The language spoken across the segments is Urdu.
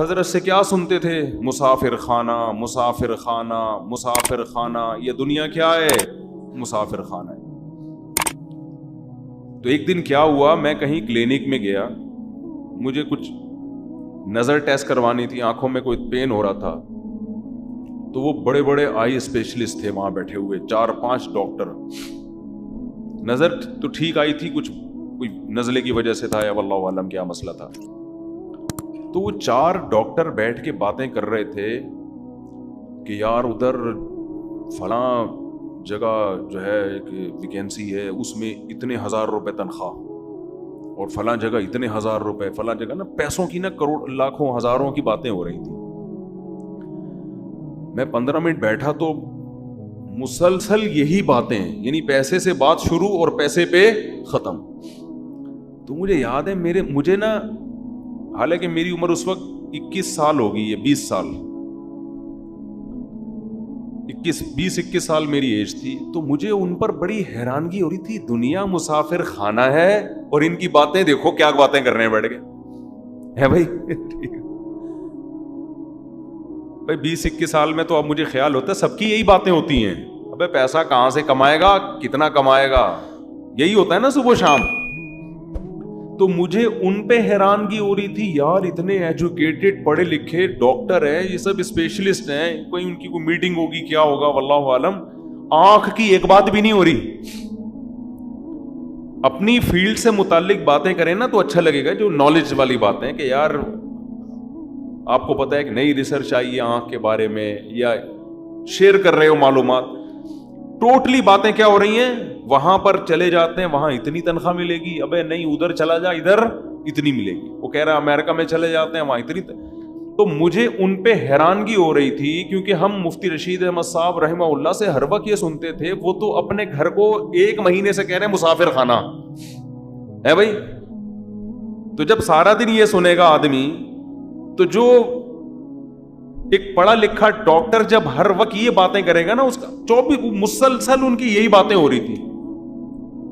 حضرت سے کیا سنتے تھے؟ مسافر خانہ، مسافر خانہ، مسافر خانہ. یہ دنیا کیا ہے؟ مسافر خانہ ہے. تو ایک دن کیا ہوا، میں کہیں کلینک میں گیا، مجھے کچھ نظر ٹیسٹ کروانی تھی، آنکھوں میں کوئی پین ہو رہا تھا. تو وہ بڑے بڑے آئی اسپیشلسٹ تھے وہاں بیٹھے ہوئے، 4-5 ڈاکٹر. نظر تو ٹھیک آئی تھی، کچھ کوئی نزلے کی وجہ سے تھا یا واللہ عالم کیا مسئلہ تھا. تو وہ 4 ڈاکٹر بیٹھ کے باتیں کر رہے تھے کہ یار ادھر فلاں جگہ جو ہے ایک ویکینسی ہے، اس میں اتنے 1000 روپے تنخواہ، اور فلاں جگہ اتنے 1000 روپے، فلاں جگہ نا پیسوں کی نا کروڑ لاکھوں ہزاروں کی باتیں ہو رہی تھی. میں 15 منٹ بیٹھا تو مسلسل یہی باتیں، یعنی پیسے سے بات شروع اور پیسے پہ ختم. تو مجھے یاد ہے مجھے نا، حالانکہ میری عمر اس وقت 21 سال ہوگی، یہ 20 سال، 20-21 سال میری ایج تھی. تو مجھے ان پر بڑی حیرانگی ہو رہی تھی، دنیا مسافر خانہ ہے اور ان کی باتیں دیکھو کیا باتیں کرنے بیٹھ گئے ہے بھائی. بھائی 20-21 سال میں تو اب مجھے خیال ہوتا ہے سب کی یہی باتیں ہوتی ہیں، ابے پیسہ کہاں سے کمائے گا، کتنا کمائے گا، یہی ہوتا ہے نا صبح شام. تو مجھے ان پہ حیرانگی ہو رہی تھی، یار اتنے ایجوکیٹڈ پڑھے لکھے ڈاکٹر ہیں، یہ سب اسپیشلسٹ ہیں، کوئی ان کی کوئی میٹنگ ہوگی کیا ہوگا واللہ عالم، آنکھ کی ایک بات بھی نہیں ہو رہی. اپنی فیلڈ سے متعلق باتیں کریں نا تو اچھا لگے گا، جو نالج والی باتیں کہ یار آپ کو پتا ہے کہ نئی ریسرچ آئی ہے آنکھ کے بارے میں، یا شیئر کر رہے ہو معلومات. ٹوٹلی باتیں کیا ہو رہی ہیں، وہاں پر چلے جاتے ہیں وہاں اتنی تنخواہ ملے گی، ابے نہیں ادھر چلا جا ادھر اتنی ملے گی. وہ کہہ رہا ہے امریکہ میں چلے جاتے ہیں وہاں اتنی. تو مجھے ان پہ حیرانگی ہو رہی تھی، کیونکہ ہم مفتی رشید احمد صاحب رحمہ اللہ سے ہر وقت یہ سنتے تھے، وہ تو اپنے گھر کو 1 مہینے سے کہہ رہے ہیں مسافر خانہ ہے بھائی. تو جب سارا دن یہ سنے گا آدمی، تو جو ایک پڑھا لکھا ڈاکٹر جب ہر وقت یہ باتیں کرے گا نا، اس کا 24 مسلسل ان کی یہی باتیں ہو رہی تھی.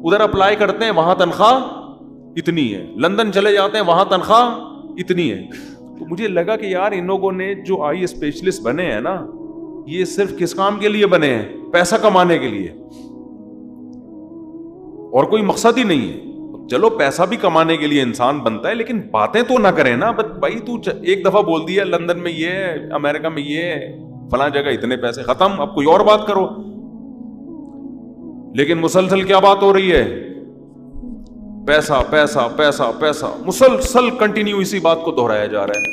ادھر اپلائی کرتے ہیں وہاں تنخواہ اتنی ہے، لندن چلے جاتے ہیں وہاں تنخواہ اتنی ہے. تو مجھے لگا کہ یار ان لوگوں نے جو آئی اسپیشلسٹ بنے ہیں نا، یہ صرف کس کام کے لیے بنے ہیں؟ پیسہ کمانے کے لیے، اور کوئی مقصد ہی نہیں ہے. چلو پیسہ بھی کمانے کے لیے انسان بنتا ہے، لیکن باتیں تو نہ کرے نا. بھائی تو ایک دفعہ بول دیا لندن میں یہ ہے، امریکہ میں یہ ہے، فلاں جگہ اتنے پیسے، ختم، اب کوئی اور بات کرو. لیکن مسلسل کیا بات ہو رہی ہے؟ پیسہ پیسہ پیسہ پیسہ، مسلسل کنٹینیو اسی بات کو دہرایا جا رہا ہے.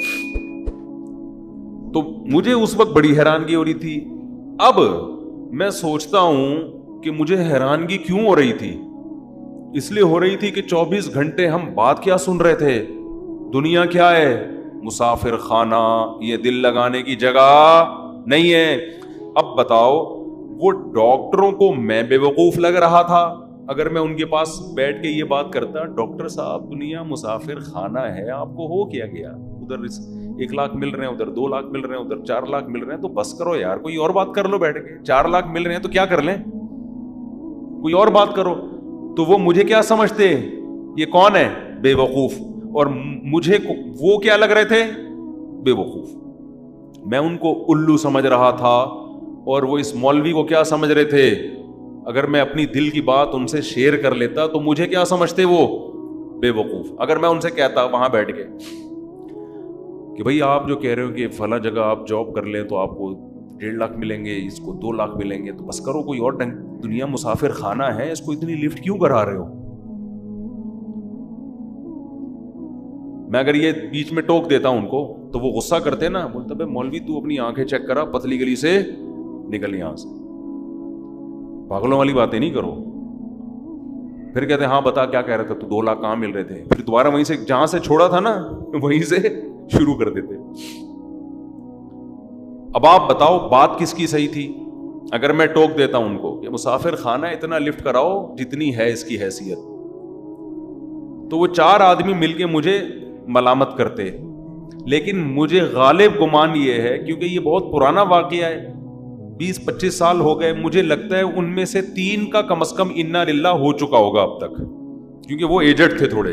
تو مجھے اس وقت بڑی حیرانگی ہو رہی تھی. اب میں سوچتا ہوں کہ مجھے حیرانگی کیوں ہو رہی تھی. اس لیے ہو رہی تھی کہ 24 گھنٹے ہم بات کیا سن رہے تھے، دنیا کیا ہے؟ مسافر خانہ، یہ دل لگانے کی جگہ نہیں ہے. اب بتاؤ، وہ ڈاکٹروں کو میں بے وقوف لگ رہا تھا اگر میں ان کے پاس بیٹھ کے یہ بات کرتا، ڈاکٹر صاحب دنیا مسافر خانہ ہے، آپ کو ہو کیا گیا، ادھر 1 لاکھ مل رہے ہیں، ادھر 2 لاکھ مل رہے ہیں، ادھر 4 لاکھ مل رہے ہیں، تو بس کرو یار، کوئی اور بات کر لو بیٹھ کے. 4 لاکھ مل رہے ہیں تو کیا کر لیں، کوئی اور بات کرو. تو وہ مجھے کیا سمجھتے، یہ کون ہے؟ بے وقوف. اور مجھے وہ کیا لگ رہے تھے؟ بے وقوف. میں ان کو الو سمجھ رہا تھا، اور وہ اس مولوی کو کیا سمجھ رہے تھے؟ اگر میں اپنی دل کی بات ان سے شیئر کر لیتا تو مجھے کیا سمجھتے وہ؟ بے وقوف. اگر میں ان سے کہتا وہاں بیٹھ کے کہ بھئی آپ جو کہہ رہے ہو کہ فلاں جگہ آپ جاب کر لیں تو آپ کو 1.5 لاکھ ملیں گے، اس کو 2 لاکھ ملیں گے، تو بس کرو، کوئی اور دنیا مسافر خانہ ہے، اس کو اتنی لفٹ کیوں کرا رہے ہو؟ میں اگر یہ بیچ میں ٹوک دیتا ہوں ان کو تو وہ غصہ کرتے نا، بولتا بھائی مولوی تو اپنی آنکھیں چیک کرا، پتلی گلی سے نکل یہاں سے، پاگلوں والی باتیں نہیں کرو. پھر کہتے ہیں ہاں بتا کیا کہہ رہے تھے، تو 2 لاکھ کہاں مل رہے تھے، پھر دوبارہ وہیں سے جہاں سے چھوڑا تھا نا وہیں سے شروع کر دیتے. اب آپ بتاؤ بات کس کی صحیح تھی؟ اگر میں ٹوک دیتا ہوں ان کو کہ مسافر خانہ اتنا لفٹ کراؤ جتنی ہے اس کی حیثیت، تو وہ 4 آدمی مل کے مجھے ملامت کرتے. لیکن مجھے غالب گمان یہ ہے، کیونکہ یہ بہت پرانا واقعہ ہے، 20-25 سال ہو گئے، مجھے لگتا ہے ان میں سے 3 کا کم از کم انا للہ ہو چکا ہوگا اب تک، کیونکہ وہ ایجڈ تھے تھوڑے.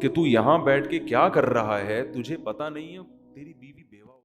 کہ تو یہاں بیٹھ کے کیا کر رہا ہے، تجھے پتا نہیں ہے تیری بیوی